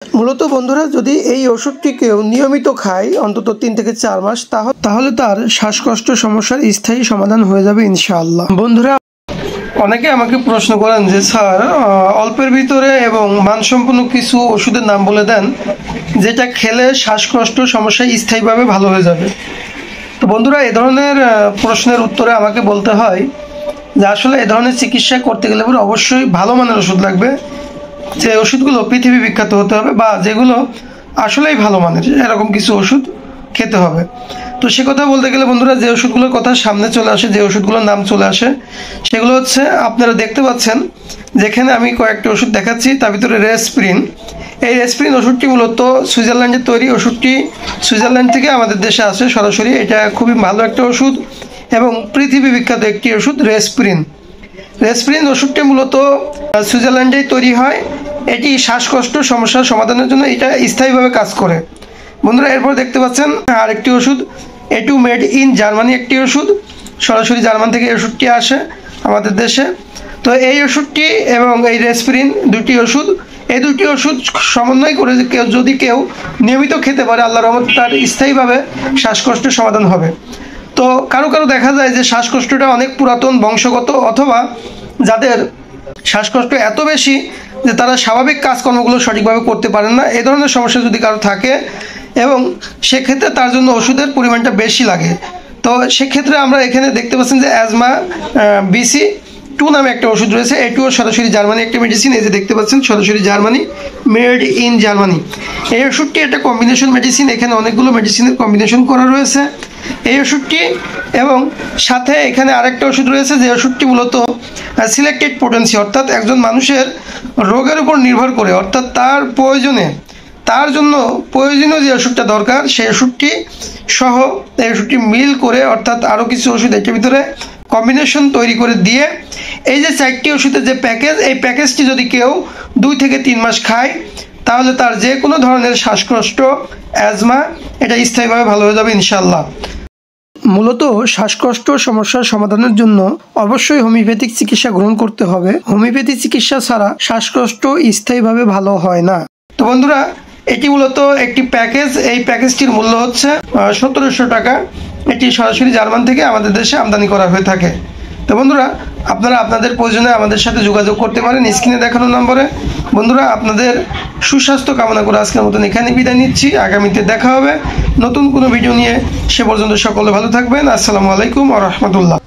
মূলত বন্ধুরা যদি এই ওষুধটি কেউ নিয়মিত খায় অন্তত 3 থেকে 4 মাস তাহলে তার শ্বাসকষ্ট সমস্যার স্থায়ী সমাধান হয়ে যাবে ইনশাআল্লাহ। বন্ধুরা অনেকে আমাকে প্রশ্ন করেন যে স্যার অল্পের ভিতরে এবং মানসম্পন্ন কিছু ওষুধের নাম বলে দেন যেটা খেলে শ্বাসকষ্ট সমস্যা স্থায়ীভাবে ভালো হয়ে যাবে। তো বন্ধুরা এ ধরনের প্রশ্নের উত্তরে আমাকে বলতে হয় যে আসলে এ ধরনের চিকিৎসা করতে গেলে পরে অবশ্যই ভালো মানের ওষুধ লাগবে, যে ওষুধগুলো পৃথিবী বিখ্যাত হতে হবে বা যেগুলো আসলেই ভালো মানের এরকম কিছু ওষুধ খেতে হবে। তো সে কথা বলতে গেলে বন্ধুরা যে ওষুধগুলোর কথা সামনে চলে আসে, যে ওষুধগুলোর নাম চলে আসে সেগুলো হচ্ছে আপনারা দেখতে পাচ্ছেন যেখানে আমি কয়েকটি ওষুধ দেখাচ্ছি তার ভিতরে রেসপ্রিন। এই রেসপ্রিন ওষুধটি মূলত সুইজারল্যান্ডের তৈরি। ওষুধটি সুইজারল্যান্ড থেকে আমাদের দেশে আসে সরাসরি। এটা খুবই ভালো একটা ওষুধ এবং পৃথিবী বিখ্যাত একটি ওষুধ রেসপ্রিন। রেসপ্রিন ওষুধটি মূলত সুইজারল্যান্ডেই তৈরি হয়। এটি শ্বাসকষ্ট সমস্যার সমাধানের জন্য এটা স্থায়ীভাবে কাজ করে। বন্ধুরা এরপর দেখতে পাচ্ছেন আরেকটি ওষুধ, এটু মেড ইন জার্মানি একটি ওষুধ, সরাসরি জার্মান থেকে এই ওষুধটি আসে আমাদের দেশে। তো এই ওষুধটি এবং এই রেসপ্রিন দুটি ওষুধ, এই দুটি ওষুধ সমন্বয় করে যদি কেউ নিয়মিত খেতে পারে আল্লাহর রহমতে তার স্থায়ীভাবে শ্বাসকষ্টের সমাধান হবে। তো কারো কারো দেখা যায় যে শ্বাসকষ্টটা অনেক পুরাতন বংশগত, অথবা যাদের শ্বাসকষ্ট এত বেশি যে তারা স্বাভাবিক কাজকর্মগুলো সঠিকভাবে করতে পারেন না, এই ধরনের সমস্যা যদি কারো থাকে এবং সেক্ষেত্রে তার জন্য ওষুধের পরিমাণটা বেশি লাগে। তো সেক্ষেত্রে আমরা এখানে দেখতে পাচ্ছেন যে অ্যাজমা BC2 নামে একটা ওষুধ রয়েছে। এটিও সরাসরি জার্মানি একটা মেডিসিন। এই যে দেখতে পাচ্ছেন সরাসরি জার্মানি, মেড ইন জার্মানি। এই ওষুধটি একটা কম্বিনেশন মেডিসিন, এখানে অনেকগুলো মেডিসিনের কম্বিনেশন করা রয়েছে এই ওষুধটি। এবং সাথে এখানে আরেকটা ওষুধ রয়েছে যে ওষুধটি মূলত সিলেক্টেড পোটেন্সি, অর্থাৎ একজন মানুষের রোগের উপর নির্ভর করে, অর্থাৎ তার জন্য প্রয়োজনীয় যে ওষুধটা দরকার সেই ওষুধটি সহ এই ওষুধটি মিল করে, অর্থাৎ আরও কিছু ওষুধ এটার ভিতরে কম্বিনেশন তৈরি করে দিয়ে এই যে 4টি ওষুধের যে প্যাকেজ, এই প্যাকেজটি যদি কেউ 2 থেকে 3 মাস খায় তাহলে তার যে কোনো ধরনের শ্বাসকষ্ট, অ্যাজমা এটা স্থায়ীভাবে ভালো হয়ে যাবে ইনশাআল্লাহ। মূলত শ্বাসকষ্ট সমস্যার সমাধানের জন্য অবশ্যই হোমিওপ্যাথিক চিকিৎসা গ্রহণ করতে হবে। হোমিওপ্যাথি চিকিৎসা ছাড়া শ্বাসকষ্ট স্থায়ীভাবে ভালো হয় না। তো বন্ধুরা এটি মূলত একটি প্যাকেজ, এই প্যাকেজটির মূল্য হচ্ছে 1700 টাকা। এটি সরাসরি জার্মান থেকে আমাদের দেশে আমদানি করা হয়ে থাকে। তো বন্ধুরা আপনারা আপনাদের প্রয়োজনে আমাদের সাথে যোগাযোগ করতে পারেন স্ক্রিনে দেখানো নম্বরে। বন্ধুরা আপনাদের সুস্বাস্থ্য কামনা করে আজকের মতন এখানে বিদায় নিচ্ছি। আগামীতে দেখা হবে নতুন কোনো ভিডিও নিয়ে। সে পর্যন্ত সকলে ভালো থাকবেন। আসসালামু আলাইকুম ওয়া রাহমাতুল্লাহ।